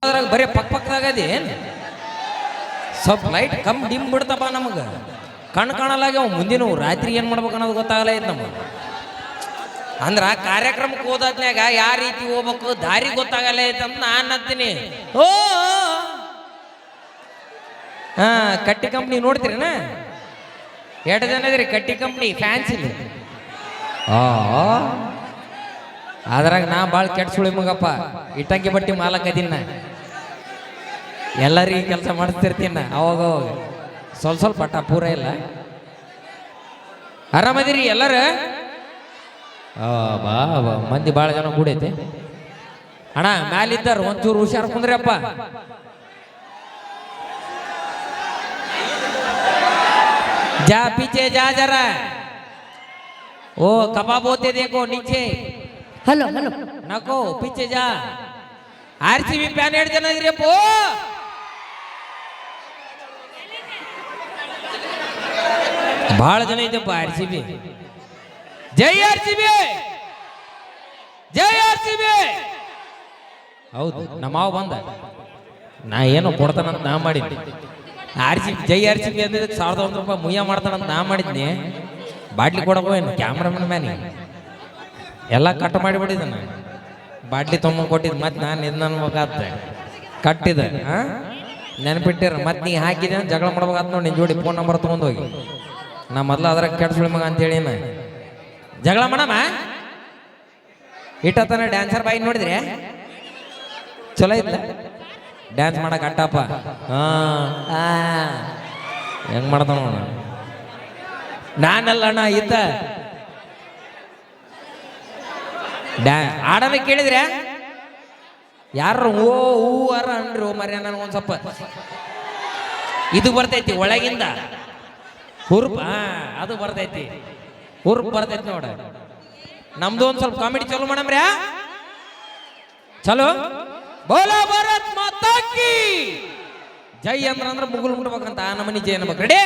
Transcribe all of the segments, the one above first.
ಅದ್ರಾಗ ಬರೀ ಪಕ್ಕದಾಗದಿ ಏನು ಸ್ವಲ್ಪ ಲೈಟ್ ಕಮ್ ಡಿಮ್ ಬಿಡ್ತಪ್ಪ ನಮಗೆ ಕಣ್ಣು ಕಾಣಲಾಗಿ ಅವ್ ಮುಂದಿನ ರಾತ್ರಿ ಏನು ಮಾಡ್ಬೇಕು ಅನ್ನೋದು ಗೊತ್ತಾಗಲ್ಲ ಐತೆ ನಮಗೆ ಅಂದ್ರೆ ಕಾರ್ಯಕ್ರಮಕ್ಕೆ ಹೋದಾದ್ಮ್ಯಾಗ ಯಾವ ರೀತಿ ಹೋಗ್ಬೇಕು ದಾರಿ ಗೊತ್ತಾಗಲ್ಲ ಐತೆ ಅಂತ ನಾನು ಅಂತೀನಿ. ಓ ಹಾ ಕಟ್ಟಿ ಕಂಪ್ನಿ ನೋಡ್ತೀರನ ಎರಡು ಜನ ಇದ್ರಿ ಕಟ್ಟಿ ಕಂಪ್ನಿ ಫ್ಯಾನ್ಸ್ ಇಲ್ಲಿ ಅದ್ರಾಗ ನಾ ಭಾಳ ಕೆಟ್ಟ ಸುಳಿ ಮಗಪ್ಪ ಇಟ್ಟಂಗಿ ಬಟ್ಟಿ ಮಾಲಕ್ ಅದೀನ ಎಲ್ಲರಿಗೆ ಕೆಲಸ ಮಾಡಿಸ್ತಿರ್ತೀನ ಅವಾಗ ಸ್ವಲ್ಪ ಪಟ್ಟ ಪೂರ ಇಲ್ಲ. ಆರಾಮದಿರಿ ಎಲ್ಲರ ಬಾ ಮಂದಿ ಭಾಳ ಜನ ಕೂಡೈತೆ ಅಣ್ಣ ಮ್ಯಾಲಿದ್ದಾರ ಒಂಚೂರು ಹುಷಾರ್ ಕುಂದ್ರಿ ಅಪ್ಪ. जा पीछे जा जरा ओ कबाब होते देखो नीचे हेलो हेलो नको पीछे जा आरसीबी फैन एड जन इद्रे पो ಭಾಳ ಜನ ಇದೆಪ್ಪ ಆರ್ಸಿಬಿ ಜೈ ಆರ್ಸಿಬಿ ಜೈ ಆರ್ಸಿಬಿ. ಹೌದು ನಮ್ಮ ಮಾವ ಬಂದ ನಾ ಏನೋ ಕೊಡ್ತಾನಂತ ನಾ ಮಾಡಿದ್ದೆ ಆರ್ಸಿಬಿ ಜೈ ಆರ್ಸಿಬಿ ಅಂದ್ರೆ 1100 ರೂಪಾಯಿ ಮುಯ್ಯ ಮಾಡ್ತಾನಂತ ನಾ ಮಾಡಿದ್ನಿ. ಬಾಟ್ಲಿ ಕೊಡಬೋ ಏನು ಕ್ಯಾಮ್ರಾಮನ್ ಮ್ಯಾನಿ ಎಲ್ಲ ಕಟ್ ಮಾಡಿಬಿಟ್ಟಿದ್ದಾನೆ ಬಾಟ್ಲಿ ತೊಗೊಂಡು ಕೊಟ್ಟಿದ್ದು ಮತ್ತೆ ನಾನು ಇದು ಅನ್ಬೇಕಾಗ್ತದೆ ಕಟ್ಟಿದ ನೆನಪಿಟ್ಟಿರ ಮತ್ತೆ ನೀ ಹಾಕಿದೆ ಜಗಳ ಮಾಡ್ಬೇಕಾದ್ ನೋಡಿ ನಿನ್ನ ಜೋಡಿ ಫೋನ್ ನಂಬರ್ ತೊಗೊಂಡು ಹೋಗಿ ನಾ ಮೊದಲು ಅದ್ರಾಗ ಕೆಟ್ಟ ಸುಳಿ ಮಗ ಅಂತೇಳಿ ಜಗಳ ಮಾಡಮ್ಮ ಇಟ್ಟತನ ಡ್ಯಾನ್ಸರ್ ಬಾಯಿ ನೋಡಿದ್ರೆ ಚಲೋ ಇದ್ದ ಡ್ಯಾನ್ಸ್ ಮಾಡಕ್ ಅಟ್ಟಪ್ಪ ಹೆಂಗ್ ಮಾಡ್ತಾನ ನಾನಲ್ಲ ಅಣ್ಣ ಇದ್ದ ಆಡೋದ ಕೇಳಿದ್ರೆ ಯಾರು ಓ ಹೂ ಅರ ಅನ್ರಿ ಓ ಮರ್ಯ ನನಗೊಂದು ಸ್ವಲ್ಪ ಇದು ಬರ್ತೈತಿ ಒಳಗಿಂದ ಹುರುಪ್ ಅದು ಬರ್ತೈತಿ ಹುರುಪ್ ಬರ್ತೈತಿ ನೋಡ. ನಮ್ದು ಒಂದ್ ಸ್ವಲ್ಪ ಕಾಮಿಡಿ ಚಲೋ ಮಾಡಮ್ರ ಚಲೋ ಬೋಲಾ ಭಾರತ್ ಮಾತಾ ಕಿ ಜೈ ಅಂದ್ರೆ ಮುಗುಲ್ ಮುಟ್ಬೇಕಂತ ಆ ನಮನಿ ಜೈ ಅನ್ಬೇಕು. ರೆಡಿ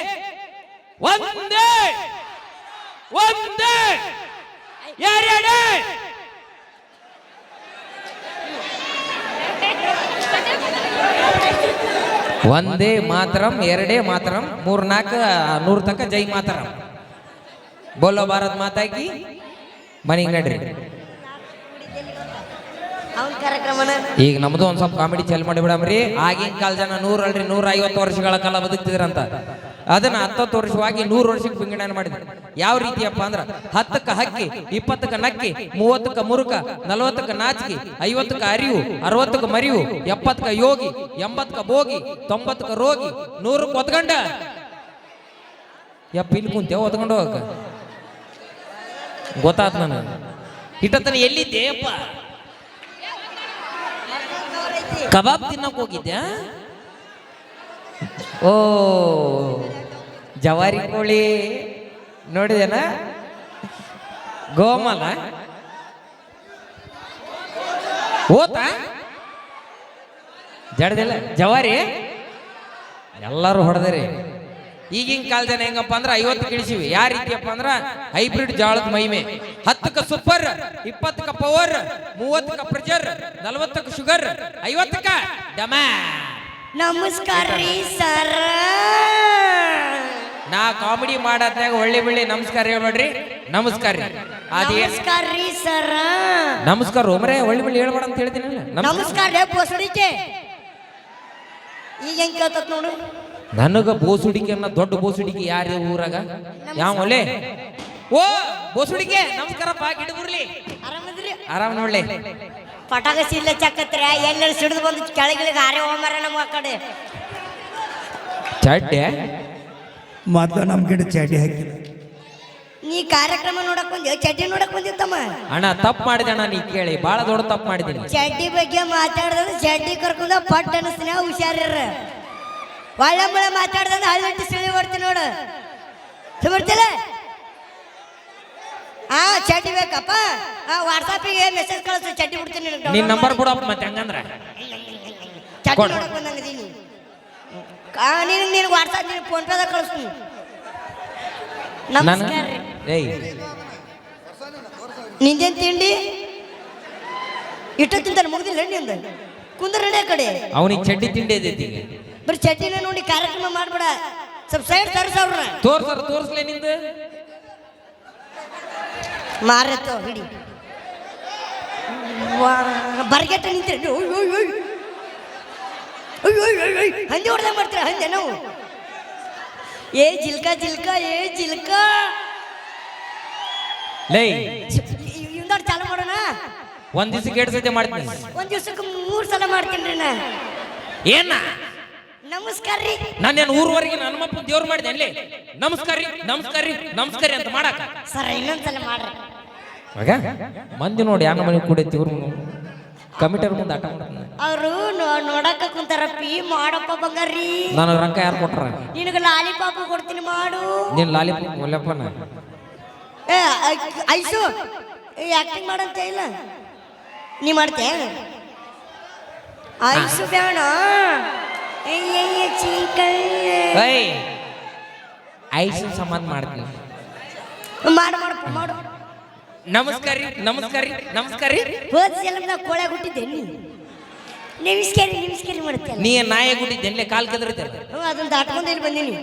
ಒಂದೇ ಒಂದೇ ಯಾರ್ಯಾಡೆ ಒಂದೇ ಮಾತರಂ ಎರಡೇ ಮಾತರಂ 3-4 100 ತನಕ ಜೈ ಮಾತರಂ ಬೋಲೋ ಭಾರತ್ ಮಾತಾ ಕಿ ಮನಿಗೆ ನಡ್ರಿ. ಈಗ ನಮ್ದು ಒಂದ್ ಸ್ವಲ್ಪ ಕಾಮಿಡಿ ಚಾಲು ಮಾಡಿ ಬಿಡಮ್ರಿ. ಆಗಿನ ಕಾಲ ಜನ 100 ಅಲ್ರಿ 150 ವರ್ಷಗಳ ಕಾಲ ಬದುಕ್ತಿದ್ರಂತ ಅದನ್ನ 10 ವರ್ಷವಾಗಿ 100 ವರ್ಷಕ್ಕೆ ವಿಂಗಡಣೆ ಮಾಡಿದ್ರು. ಯಾವ ರೀತಿಯಪ್ಪ ಅಂದ್ರ 10ಕ್ಕೆ ಹಕ್ಕಿ 20ಕ್ಕೆ ನಕ್ಕಿ 30ಕ್ಕೆ ಮುರುಕ 40ಕ್ಕೆ ನಾಚಿಕೆ 50ಕ್ಕೆ ಅರಿವು 60ಕ್ಕೆ ಮರಿವು 70ಕ್ಕೆ ಯೋಗಿ 80ಕ್ಕೆ ಭೋಗಿ 90ಕ್ಕೆ ರೋಗಿ 100ಕ್ಕೆ ಒತ್ಕೊಂಡ ಇಲ್ಲಿ ಕುಂತೇವ ಒತ್ಕೊಂಡು ಹೋಗಕ್ಕ ಗೊತ್ತಾತ್ ನನಗೆ. ಇಟ್ಟತನ ಎಲ್ಲಿದ್ದೆ ಅಪ್ಪ ಕಬಾಬ್ ತಿನ್ನಕ್ ಹೋಗಿದ್ಯಾ? ಓ ಜವಾರಿ ಕೋಳಿ ನೋಡಿದೇನ ಗೋಮಲ ಓತ ಜಡದಿಲ್ಲ ಜವಾರಿ ಎಲ್ಲರೂ ಹೊಡೆದ್ರಿ. ಈಗಿನ ಕಾಲ ಜನ ಹೆಂಗಪ್ಪ ಅಂದ್ರ 50 ಇಳಿಸಿವಿ. ಯಾವ ರೀತಿಯಪ್ಪ ಅಂದ್ರ ಹೈಬ್ರಿಡ್ ಜಾಳದ ಮೈಮೆ 10ಕ್ಕೆ ಸೂಪರ್ 20ಕ್ಕೆ ಪವರ್ 30ಕ್ಕೆ ಪ್ರೆಷರ್ 40ಕ್ಕೆ ಶುಗರ್ 50ಕ್ಕೆ ಡಮಾ. ನಮಸ್ಕಾರ ರೀ ಸರ್. ನಾ ಕಾಮಿಡಿ ಮಾಡತ್ನಾಗ ಒಳ್ಳೆ ಬೆಳ್ಳಿ ನಮಸ್ಕಾರ ಹೇಳ್ಬೇಡ್ರಿ. ನಮಸ್ಕಾರ ರೀ ನಮಸ್ಕಾರ ರೀ ಸರ್. ನಮಸ್ಕಾರ ಒಮ್ಮರೆ ಒಳ್ಳೆ ಬೆಳ್ಳಿ ಹೇಳ್ಬೇಡ ಅಂತ ಹೇಳ್ತೀನಿ. ನಮಸ್ಕಾರ ರೇ ಬೋಸಡಿಕೆ. ಈಗ ಹೆಂಗ್ ಕೇಳ್ತತ್ ನೋಡು ನನಗ ಬೋಸುಡಿಕೆ ಅನ್ನೋ ದೊಡ್ಡ ಬೋಸುಡಿಕೆ ಯಾರ ಊರಾಗ ಯಾವ ಒಲೆ ಓ ಬೋಸುಡಿಕೆ ನಮಸ್ಕಾರಪ್ಪ ಗಿಡಗುರ್ಲಿ ಆರಾಮದ್ರಿ ಆರಾಮ್ ನೋಡ್ಲಿ ಪಟಾಕ ಸಿಡ್ಲೆ ಚಕ್ಕತ್ರ ಎಲ್ಲೆಲ್ಲಿ ಸಿಡಿದು ಬಂದು ಕೆಳಗಿಳಿಗೆ ಹಾರೆ ಹೋಮರ ನಮ್ಮ ಕಡೆ ಚಡ್ಡೆ ಮೊದ್ಲು ನಮ್ ಗಿಡ ಚಡ್ಡಿ ಹಾಕಿದ. ನೀ ಕಾರ್ಯಕ್ರಮ ನೋಡಕ್ ಬಂದಿ ಚಡ್ಡಿ ನೋಡಕ್ ಬಂದಿತ್ತಮ್ಮ. ಅಣ್ಣ ತಪ್ಪು ಮಾಡಿದೆ ಅಣ್ಣ ನೀ ಕೇಳಿ ಬಾಳ ದೊಡ್ಡ ತಪ್ಪು ಮಾಡಿದ್ದೀನಿ. ಚಡ್ಡಿ ಬಗ್ಗೆ ಮಾತಾಡಿದ್ರೆ ಚಡ್ಡಿ ಕರ್ಕೊಂಡ ಪಟ್ ಅನಿಸ್ತೀನಿ ಹುಷಾರಿರ. ಒಳ್ಳೆ ಮಳೆ ಮಾತಾಡ್ದಂದ್ರೆ ಹಳ್ಳಿಟ್ಟು ಸಿಳಿ ಬರ್ತೀನಿ ನೋಡು ಬರ್ತಿಲ್ಲ. ಚಡ್ಡಿ ಬೇಕಪ್ಪ ವಾಟ್ಸಾಪಿಗೆ ಮೆಸೇಜ್ ಕಳಿಸು ಚಡ್ಡಿ ಬಿಡ್ತೀನಿ. ನಿನ್ ನಂಬರ್ ಕೊಡಪ್ಪ ಮತ್ತೆ ಹಂಗಂದ್ರ ಚಡ್ಡಿ ನೋಡಕ್ ಬಂದಂಗಿದ್ದೀನಿ ನೀನು ವಾಟ್ಸಾಪ್ ನೀನು ಫೋನ್ ಪೇದಾಗ ಕಳಿಸ್ತೀನಿ. ನಮಸ್ಕಾರ ರೀ. ನಿಂದೇನ್ ತಿಂಡಿ ಇಟ್ಟು ತಿಂತಾನೆ ಮುಗ್ದಿಲ್ಲ ನಿಂದ ಕುಂದ್ರ ನಡೆ ಕಡೆ ಅವನಿಗೆ ಚಡ್ಡಿ ತಿಂಡಿ ಐತಿ ಈಗ ಬರೀ ಚಡ್ಡಿನ ನೋಡಿ ಕಾರ್ಯಕ್ರಮ ಮಾಡ್ಬೇಡ ಸ್ವಲ್ಪ ಸೈಡ್ ತರ್ಸವ್ರ ತೋರ್ಸ್ಲೇ ನಿಂದು ಮಾರತ್ತೋ ಹಿಡಿ ಬರ್ಗೆಟ್ಟ ನಿಂತಿರಿ ಹಂದಿ ಹೊಡೆದ ಮಾಡ್ತೀರ ಹಂದೆ ನಾವು ಏ ಜಿಲ್ಕ ಏ ಜಿಲ್ಕ ಲೈ ಇಂದೋಡ್ ಚಾಲು ಮಾಡೋಣ ಒಂದ್ ದಿವ್ಸಕ್ಕೆ 2 ಸತಿ ಮಾಡ್ತೀನಿ ಒಂದ್ ದಿವ್ಸಕ್ಕೆ 3 ಸಲ ಮಾಡ್ತೀನಿ ನಾ ಏನ ನಮಸ್ಕಾರ ರೀ ನಾನೇನು ಊರ್ವರೆಗೆ ನಮ್ಮಪ್ಪ ದೇವ್ರು ಮಾಡಿದೆ ಅಲ್ಲಿ ನಮಸ್ಕಾರ ಅಂತ ಮಾಡಾಕ ಸರ್ ಇನ್ನೊಂದ್ಸಲ ಮಾಡ್ರಿ ಆಗ ಮಂದಿ ನೋಡಿ ಯಾನ ಮನೆ ಕೂಡೈತಿ ಇವ್ರು ಕಮಿಟರ್ ಮುಂದೆ ಆಟ ಮಾಡ್ತಾನೆ ಅವರು ನೋಡಕ್ಕ ಕುಂತಾರಪ್ಪಿ ಮಾಡಪ್ಪ ಬಂಗಾರಿ ನನಗೆ ರೊಕ್ಕ ಯಾರು ಕೊಟ್ರ ನಿನಗೆ ಲಾಲಿಪಾಪ ಕೊಡ್ತೀನಿ ಮಾಡು ನೀನ್ ಲಾಲಿಪಾಪ್ ಒಲ್ಲಪ್ಪನ ಏ ಐಸು ಆಕ್ಟಿಂಗ್ ಮಾಡಂತ ಇಲ್ಲ ನೀ ಮಾಡ್ತೇ ಐಸು ಬೇಡ ಏಯ್ ಐಸು ಸಂಬಂಧ ಮಾಡ್ತೀನಿ ಮಾಡಪ್ಪ ಮಾಡು ನಮಸ್ಕಾರ ರೀ ಹೋದ ಸಲ ಕೋಳೆ ಹುಟ್ಟಿದ್ದೆ ನಿಮಿಸ್ಕೇರಿ ಮಾಡ್ತೇನೆ ನೀ ನಾಯಿ ಗುಟ್ಟಿದ್ದೆ ಕಾಲ್ ಕೆದರ್ತಾರೆ ಅದನ್ನ ದಾಟ್ಕೊಂಡು ಇಲ್ಲಿ ಬಂದೀನಿ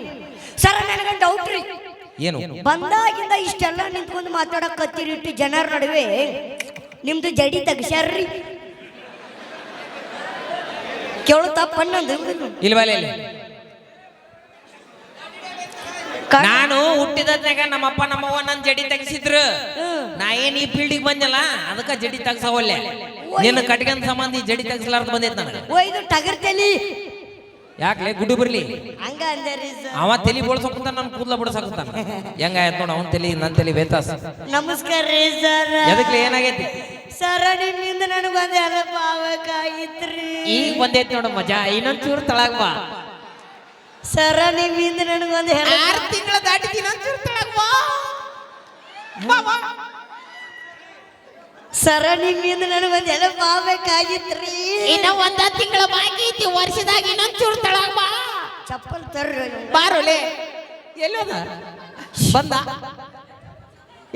ಸರ್ ನನಗೆ ಡೌಟ್ ರೀ ಏನು ಬಂದಾಗಿಂದ ಇಷ್ಟೆಲ್ಲ ನಿಂತ್ಕೊಂಡು ಮಾತಾಡಕ್ ಕತ್ತಿರಿಟ್ಟು ಜನರ ನಡುವೆ ನಿಮ್ದು ಜಡಿ ತೆಗ್ಸ್ಯಾರ್ರಿ ಕೇಳು ತಪ್ಪ ಅನ್ನೋದು ಇಲ್ವಲ್ಲ ಇಲ್ಲ ನಾನು ಹುಟ್ಟಿದಾಗ ನಮ್ಮಪ್ಪ ನಮ್ಮವ್ವ ನನ್ನ ಜಡಿ ತೆಗಿಸಿದ್ರು ನಾ ಏನ್ ಈ ಫೀಲ್ಡಿಗೆ ಬಂದಲ್ಲ ಅದಕ್ಕ ಜಡಿ ತೆಗ್ಸವಲ್ಲೆ ನಿನ್ನ ಕಟ್ಗನ್ ಸಂಬಂಧಿ ಜಡಿ ತೆಗ್ಸಲಾರ್ದು ಬಂದೈತ್ ನನಗೆ ಇದು ಟಗರ್ ತಲಿ ಯಾಕ್ಲೆ ಗುಡ್ಡು ಬರ್ಲಿ ಹಂಗ ಅಂದ್ರಿ ಅವ ತಲಿ ಬೋಳ್ಸೋಕಂತ ನನ್ ಕೂದ್ಲ ಬಿಡ್ಸಾಕಂತಾನ ಹೆಂಗಾಯ್ತು ನೋಡ ಅವನ್ ತಲಿ ನನ್ ತಲಿ ಬೇತಾಸ ನಮಸ್ಕಾರ ರೀ ಸರ್ ಎದಕ್ಲೆ ಏನಾಗೈತಿ ಸರ ನಿಮ್ಮಿಂದ ನನಗೊಂದು ಹೆಲ್ಪ್ ಆಗ್ಬೇಕಾಗಿತ್ರಿ ಈಗ ಬಂದೈತಿ ನೋಡ ಮಜಾ ಇನ್ನೊಂದ್ ಚೂರು ತಳಗ್ ಬಾ ಸರ ನಿಮ್ಮಿಂದ ನನಗೊಂದು ಹೆಲ್ಪ್ 6 ತಿಂಗಳ ದಾಟಿತಿ ಇನ್ನೊಂದ್ ಚೂರು ತಳಗ್ ಬಾ ಸರ ನಿಮ್ಮಿಂದ ನನಗೊಂದು ಹೆಲ್ಪ್ ಆಗ್ಬೇಕಾಗಿತ್ರಿ ಇನ್ನ 1 ತಿಂಗಳ ಬಾಕಿ ಐತಿ ವರ್ಷದಾಗ ಇನ್ನೊಂದ್ ಚೂರು ತಳಗ್ ಬಾ ಚಪ್ಪಲ್ ತರ್ರಿ ಬಾರೋಲೆ ಎಲ್ಲೋದ ಬಂದ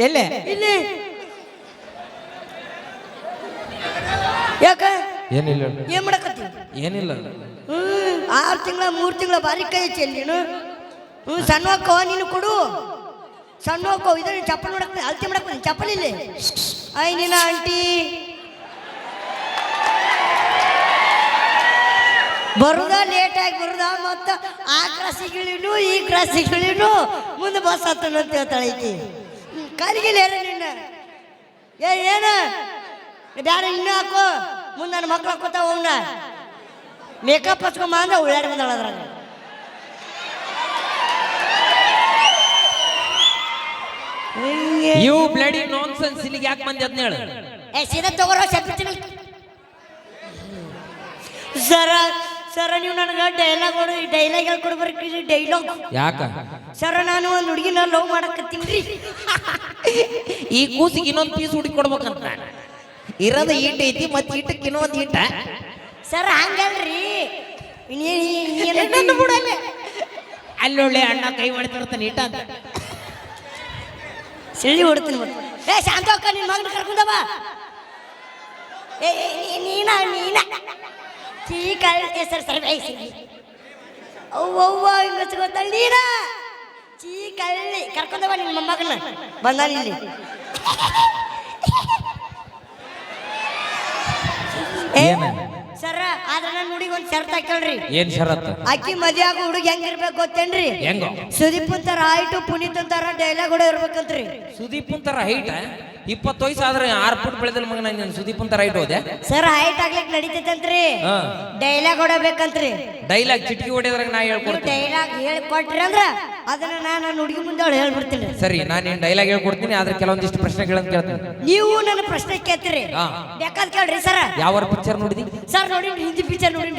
ಎಲ್ಲೇ ಇಲ್ಲಿ ಯಾಕ ಏನಿಲ್ಲ ಏನ್ ಮಾಡಕತ್ತಿ ಏನಿಲ್ಲ 6 ತಿಂಗಳ 3 ತಿಂಗಳ ಬಾರಿ ಕೈ ಹಚ್ಚಿ ನೀನು ಸಣ್ಣ ಅಕ್ಕ ನೀನು ಕೊಡು ಸಣ್ಣ ಅಕ್ಕ ಇದ್ರ ಚಪ್ಪಲ್ ಮಾಡಕ್ ಅಲ್ತಿ ಮಾಡಕ್ ಚಪ್ಪಲ್ ಇಲ್ಲಿ ಐ ನೀನ ಆಂಟಿ ಬರುದ ಲೇಟ್ ಆಗಿ ಬರುದ ಮತ್ತ ಆ ಕ್ರಾಸಿಗಳಿನು ಈ ಕ್ರಾಸಿಗಳಿನು ಮುಂದೆ ಬಸ್ ಹತ್ತನ ಅಂತ ಹೇಳ್ತಾಳೆ ಐತಿ ಕಾಲಿಗೆ ನಿನ್ನ ಏನ ಬ್ಯಾಡ ಇನ್ನು ಹಾಕೋ ಮುಂದೆ ನನ್ನ ಮಕ್ಳು ಹಾಕೋತಾವ ಅವನ್ನ ಮೇಕಪ್ ಹಚ್ಕೊಂಬ ಅಂದ್ರೆ ಉಳ್ಳಾಡಿ ಬಂದಾಳ ಅದ್ರಾಗ ಯು ಬ್ಲಡಿ ನಾನ್ಸೆನ್ಸ್ ಇಲ್ಲಿಗೆ ಯಾಕೆ ಬಂದೆ ಅದನ್ನ ಹೇಳು ಏ ಸೀದಾ ತಗೋರೋ ಶಬ್ದ ಸರ ಸರ ನೀವು ನನಗೆ ಡೈಲಾಗ್ ಹೇಳ್ಕೊಡ್ಬರ್ರಿ ಡೈಲಾಗ್ ಯಾಕ ಸರ ನಾನು ಒಂದು ಹುಡುಗಿನ ಲವ್ ಮಾಡಕತ್ತೀನಿ ಈ ಕೂಸಿಗೆ ಇನ್ನೊಂದು ಪೀಸ್ ಹುಡುಕಿ ಕೊಡ್ಬೇಕಂತ ಇರೋದ ಈಟ್ ಐತಿ ಮತ್ತೆ ಈಟಕ್ಕೆ ಇನ್ನೊಂದು ಈಟ ಸರ್ ಹಂಗಲ್ರಿ ಅಲ್ಲೊಳ್ಳೆ ಅಣ್ಣ ಕೈ ಮಾಡ್ತಿರ್ತಾನೆ ಈಟ ಅಂತ ಸಿಳ್ಳಿ ಹೊಡ್ತೀನಿ ಮತ್ತೆ ಏ ಶಾಂತ ಅಕ್ಕ ನಿನ್ನ ಮಗನ ಕರ್ಕೊಂಡವ ನೀನ ಸರ್ ಸರ್ ಅವ್ವ ಹಿಂಗ ಗೊತ್ತಲ್ಲ ನೀನ ಕಳ್ಳಿ ಕರ್ಕೊಂಡವ ನಿನ್ನ ಮೊಮ್ಮಗನ ಬಂದ ಇಲ್ಲಿ ಸರ ಆದ್ರೆ ನಾನು ಹುಡುಗಿ ಒಂದು ಶರ್ತ್ ಹಾಕೇಳ್ರಿ ಏನ್ ಶರತ್ ಅಕ್ಕಿ ಮದ್ವೆ ಆಗೋ ಹುಡುಗಿ ಹೆಂಗಿರ್ಬೇಕು ಗೊತ್ತೇನ್ರಿ ಹೆಂಗೋ ಸುದೀಪ್ ಅಂತಾರ ಆಯ್ತು ಪುನೀತ್ ಅಂತಾರ ಡೈಲಾಗ್ ಕೂಡ ಇರ್ಬೇಕಂತ್ರಿ ಸುದೀಪ್ ಅಂತಾರ ಹೈಟ್ 20 ವಯಸ್ಸು ಆದ್ರೆ 6 ಫುಟ್ ಬೆಳೆದಲ್ ಮಗನ ನೀನು ಸುದೀಪ್ ಅಂತಾರ ಹೈಟ್ ಹೋದೆ ಸರ್ ಹೈಟ್ ಆಗ್ಲಿಕ್ಕೆ ನಡೀತೈತಂತ್ರಿ ಡೈಲಾಗ್ ಹೊಡಬೇಕಂತ್ರಿ ಡೈಲಾಗ್ ಚಿಟ್ಕಿ ಹೊಡೆದ್ರಾಗ ನಾ ಹೇಳ್ಕೊಡ್ತೀನಿ ಡೈಲಾಗ್ ಹೇಳ್ಕೊಟ್ರಿ ಅಂದ್ರ ಅದನ್ನ ನಾನು ಹುಡುಗಿ ಮುಂದೆ ಅವಳು ಹೇಳ್ಬಿಡ್ತೀನಿ ಸರಿ ನಾನು ನಿನ್ ಡೈಲಾಗ್ ಹೇಳ್ಕೊಡ್ತೀನಿ ಆದ್ರೆ ಕೆಲವೊಂದಿಷ್ಟು ಪ್ರಶ್ನೆಗಳನ್ನ ಕೇಳ್ತೀನಿ ನೀವು ನನ್ನ ಪ್ರಶ್ನೆ ಕೇಳ್ತೀರಿ ಬೇಕಾದ್ ಕೇಳ್ರಿ ಸರ್ ಯಾವ ಪಿಕ್ಚರ್ ನೋಡಿದಿ ಸರ್ ನೋಡಿ ಹಿಂದಿ ಪಿಕ್ಚರ್ ನೋಡಿ